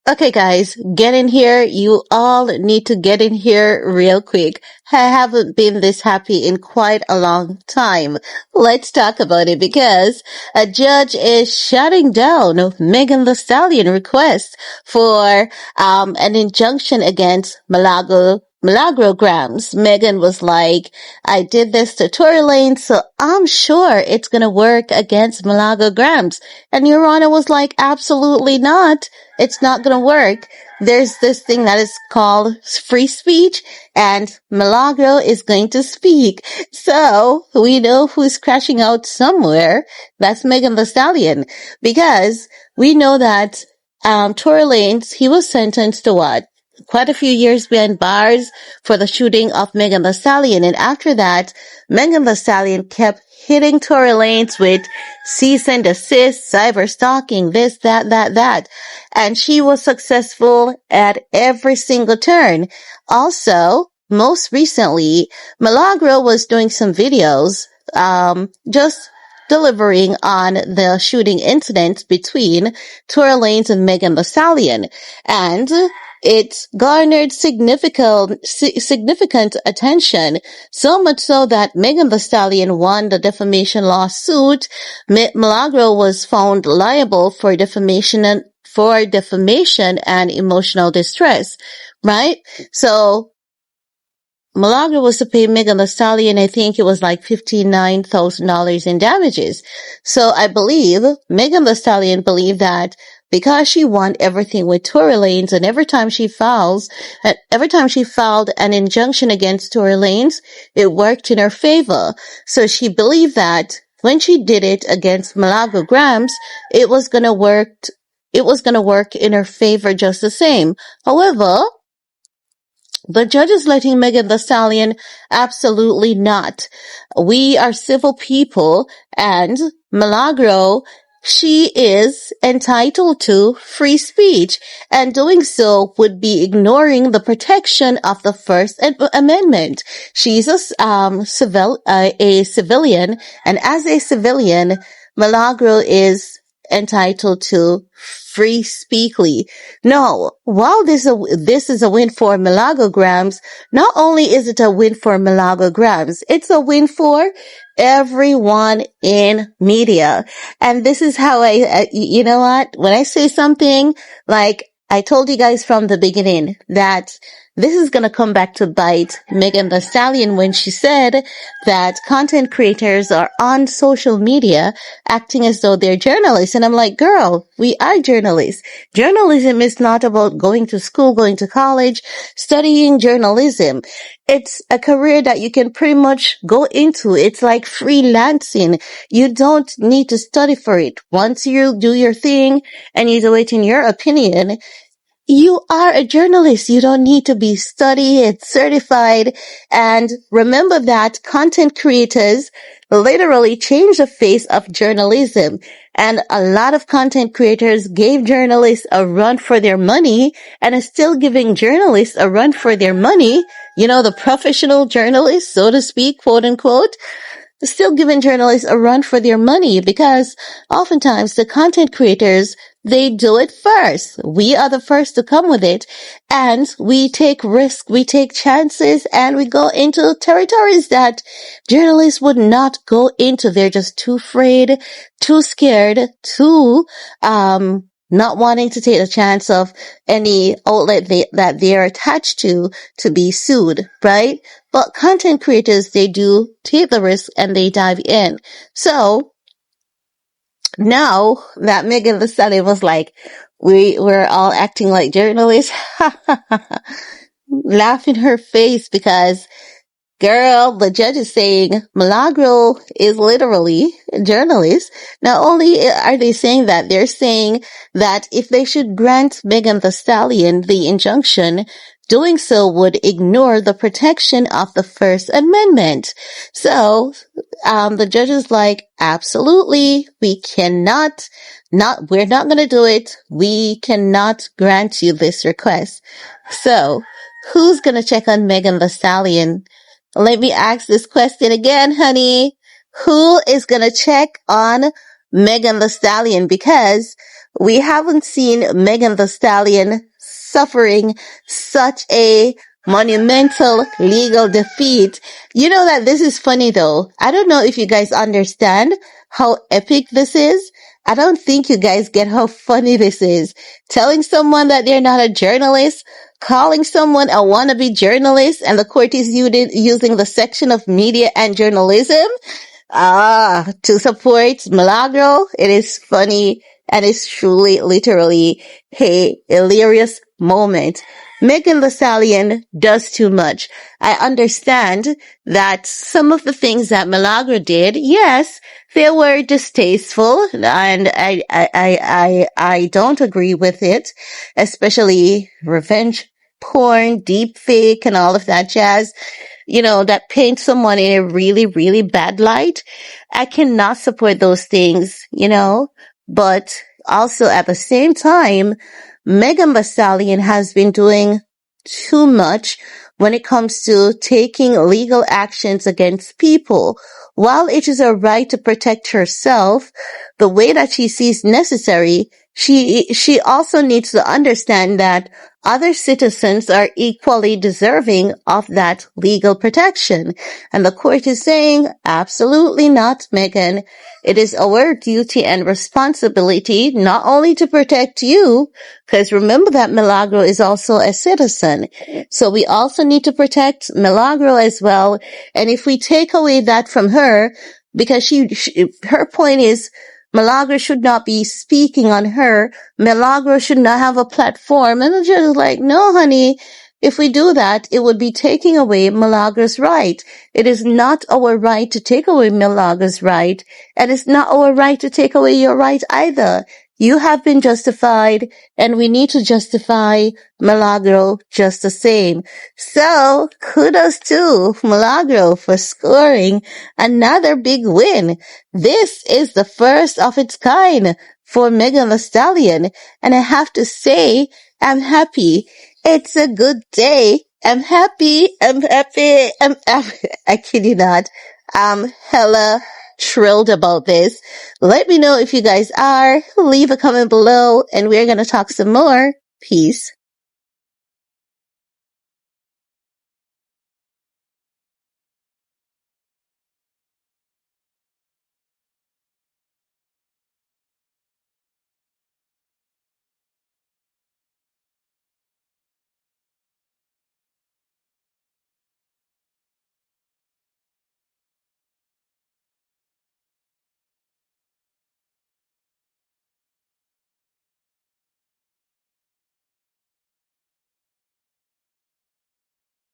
Okay, guys, get in here. You all need to get in here real quick. I haven't been this happy in quite a long time. Let's talk about it because a judge is shutting down Megan Thee Stallion request for an injunction against Milagro Grams. Megan was like, I did this to Tory Lanez, so I'm sure it's gonna work against Milagro Grams. And Your Honor was like, absolutely not. It's not going to work. There's this thing that is called free speech, and Milagro is going to speak. So we know who's crashing out somewhere. That's Megan Thee Stallion, because we know that Tory Lanez, he was sentenced to what? Quite a few years behind bars for the shooting of Megan Thee Stallion. And after that, Megan Thee Stallion kept hitting Tory Lanez with cease and desist, cyber stalking, this, that. And she was successful at every single turn. Also, most recently, Milagro was doing some videos, just delivering on the shooting incident between Tory Lanez and Megan Thee Stallion. And it garnered significant attention, so much so that Megan Thee Stallion won the defamation lawsuit. Milagro was found liable for defamation and emotional distress, right? So Milagro was to pay Megan Thee Stallion, I think it was like $59,000 in damages. So I believe Megan Thee Stallion believed that because she won everything with Tory Lanez, and every time she filed an injunction against Tory Lanez, it worked in her favor. So she believed that when she did it against Milagro Grams, it was gonna work in her favor just the same. However, the judge is letting Megan Thee Stallion absolutely not. We are civil people, and Milagro, she is entitled to free speech, and doing so would be ignoring the protection of the First Amendment. She's a civilian, and as a civilian, Milagro is entitled to free speakly. No, while this is a win for Milagro Grams, not only is it a win for Milagro Grams, it's a win for everyone in media. And this is how you know what? When I say something, like I told you guys from the beginning that this is going to come back to bite Megan Thee Stallion when she said that content creators are on social media acting as though they're journalists. And I'm like, girl, we are journalists. Journalism is not about going to school, going to college, studying journalism. It's a career that you can pretty much go into. It's like freelancing. You don't need to study for it. Once you do your thing and you do it in your opinion, you are a journalist. You don't need to be studied, certified. And remember that content creators literally change the face of journalism. And a lot of content creators gave journalists a run for their money and are still giving journalists a run for their money. You know, the professional journalists, so to speak, quote unquote, still giving journalists a run for their money because oftentimes the content creators, they do it first. We are the first to come with it, and we take risks, we take chances, and we go into territories that journalists would not go into. They're just too afraid, too scared, too not wanting to take the chance of any outlet that they're attached to be sued, right? But content creators, they do take the risk and they dive in. So now that Megan Thee Stallion was like, we're all acting like journalists, laugh in her face because, girl, the judge is saying Milagro is literally a journalist. Not only are they saying that, they're saying that if they should grant Megan Thee Stallion the injunction, doing so would ignore the protection of the First Amendment. So, the judge is like, absolutely, we're not going to do it. We cannot grant you this request. So, who's going to check on Megan Thee Stallion? Let me ask this question again, honey. Who is going to check on Megan Thee Stallion? Because We haven't seen Megan Thee Stallion suffering such a monumental legal defeat. You know that this is funny though. I don't know if you guys understand how epic this is. I don't think you guys get how funny this is. Telling someone that they're not a journalist, calling someone a wannabe journalist, and the court is using the section of media and journalism to support Milagro. It is funny and it's truly, literally a hilarious moment. Megan Thee Stallion does too much. I understand that some of the things that Milagro did, yes, they were distasteful, and I don't agree with it, especially revenge porn, deep fake, and all of that jazz, that paint someone in a really, really bad light. I cannot support those things, but also at the same time, Megan Thee Stallion has been doing too much when it comes to taking legal actions against people. While it is her right to protect herself the way that she sees necessary, she also needs to understand that other citizens are equally deserving of that legal protection. And the court is saying, absolutely not, Megan. It is our duty and responsibility not only to protect you, because remember that Milagro is also a citizen. So we also need to protect Milagro as well. And if we take away that from her, because her point is, Milagro should not be speaking on her. Milagro should not have a platform. And I'm just like, no, honey. If we do that, it would be taking away Milagro's right. It is not our right to take away Milagro's right. And it's not our right to take away your right either. You have been justified, and we need to justify Milagro just the same. So, kudos to Milagro for scoring another big win. This is the first of its kind for Megan Thee Stallion, and I have to say, I'm happy. It's a good day. I'm happy. I kid you not. I'm hella thrilled about this. Let me know if you guys are. Leave a comment below and we're going to talk some more. Peace.